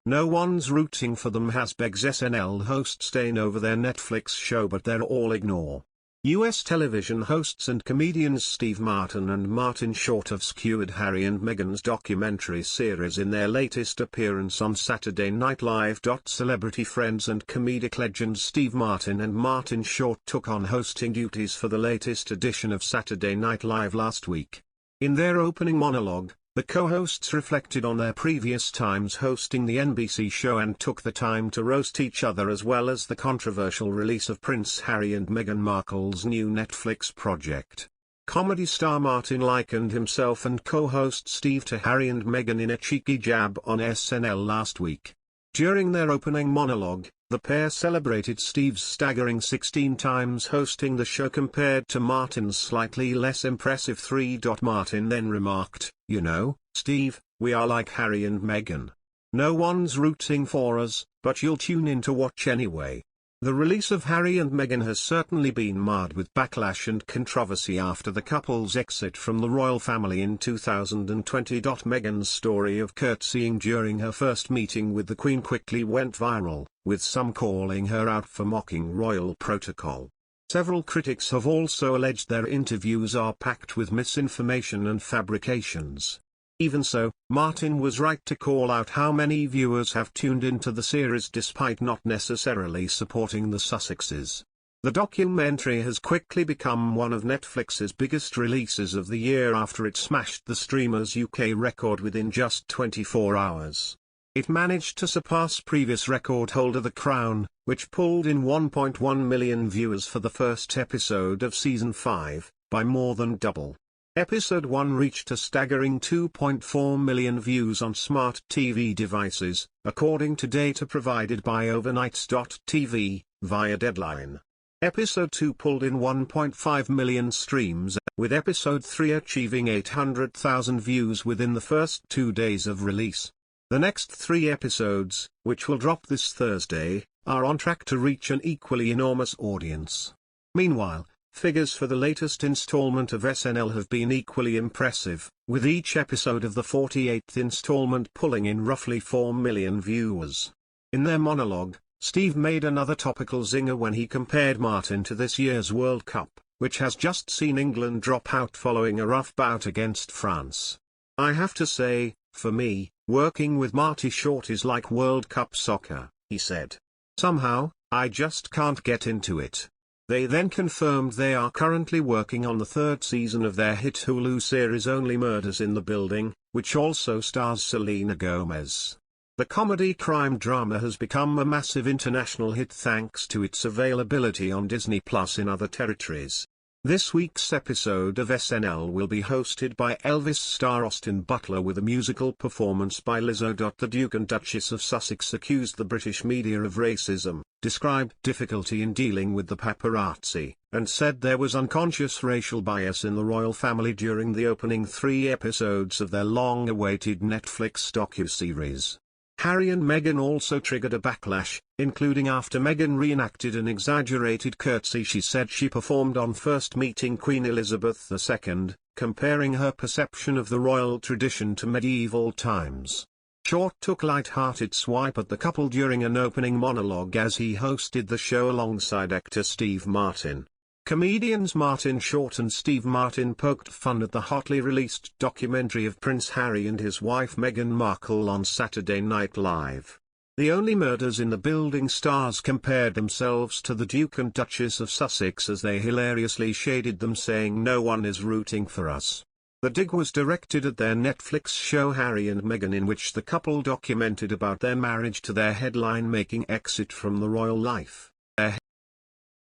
No one's rooting for them has begs SNL hosts Deign over their Netflix show, but they're all ignore. US television hosts and comedians Steve Martin and Martin Short have skewered Harry and Meghan's documentary series in their latest appearance on Saturday Night Live. Celebrity friends and comedic legends Steve Martin and Martin Short took on hosting duties for the latest edition of Saturday Night Live last week. In their opening monologue, the co-hosts reflected on their previous times hosting the NBC show and took the time to roast each other, as well as the controversial release of Prince Harry and Meghan Markle's new Netflix project. Comedy star Martin likened himself and co-host Steve to Harry and Meghan in a cheeky jab on SNL last week. During their opening monologue, the pair celebrated Steve's staggering 16 times hosting the show compared to Martin's slightly less impressive three.Martin, then remarked, "You know, Steve, we are like Harry and Meghan. No one's rooting for us, but you'll tune in to watch anyway." The release of Harry and Meghan has certainly been marred with backlash and controversy after the couple's exit from the royal family in 2020. Meghan's story of curtsying during her first meeting with the Queen quickly went viral, with some calling her out for mocking royal protocol. Several critics have also alleged their interviews are packed with misinformation and fabrications. Even so, Martin was right to call out how many viewers have tuned into the series despite not necessarily supporting the Sussexes. The documentary has quickly become one of Netflix's biggest releases of the year after it smashed the streamer's UK record within just 24 hours. It managed to surpass previous record holder The Crown, which pulled in 1.1 million viewers for the first episode of Season 5, by more than double. Episode 1 reached a staggering 2.4 million views on smart TV devices, according to data provided by overnights.tv, via Deadline. Episode 2 pulled in 1.5 million streams, with Episode 3 achieving 800,000 views within the first 2 days of release. The next 3 episodes, which will drop this Thursday, are on track to reach an equally enormous audience. Meanwhile, figures for the latest installment of SNL have been equally impressive, with each episode of the 48th installment pulling in roughly 4 million viewers. In their monologue, Steve made another topical zinger when he compared Martin to this year's World Cup, which has just seen England drop out following a rough bout against France. "I have to say, for me, working with Marty Short is like World Cup soccer," he said. "Somehow, I just can't get into it." They then confirmed they are currently working on the 3rd season of their hit Hulu series Only Murders in the Building, which also stars Selena Gomez. The comedy crime drama has become a massive international hit thanks to its availability on Disney Plus in other territories. This week's episode of SNL will be hosted by Elvis star Austin Butler with a musical performance by Lizzo. The Duke and Duchess of Sussex accused the British media of racism, described difficulty in dealing with the paparazzi, and said there was unconscious racial bias in the royal family during the opening 3 episodes of their long-awaited Netflix docuseries. Harry and Meghan also triggered a backlash, including after Meghan reenacted an exaggerated curtsy she said she performed on first meeting Queen Elizabeth II, comparing her perception of the royal tradition to medieval times. Short took light-hearted swipe at the couple during an opening monologue as he hosted the show alongside actor Steve Martin. Comedians Martin Short and Steve Martin poked fun at the hotly released documentary of Prince Harry and his wife Meghan Markle on Saturday Night Live. The Only Murders in the Building stars compared themselves to the Duke and Duchess of Sussex as they hilariously shaded them, saying no one is rooting for us. The dig was directed at their Netflix show Harry and Meghan, in which the couple documented about their marriage to their headline-making exit from the royal life.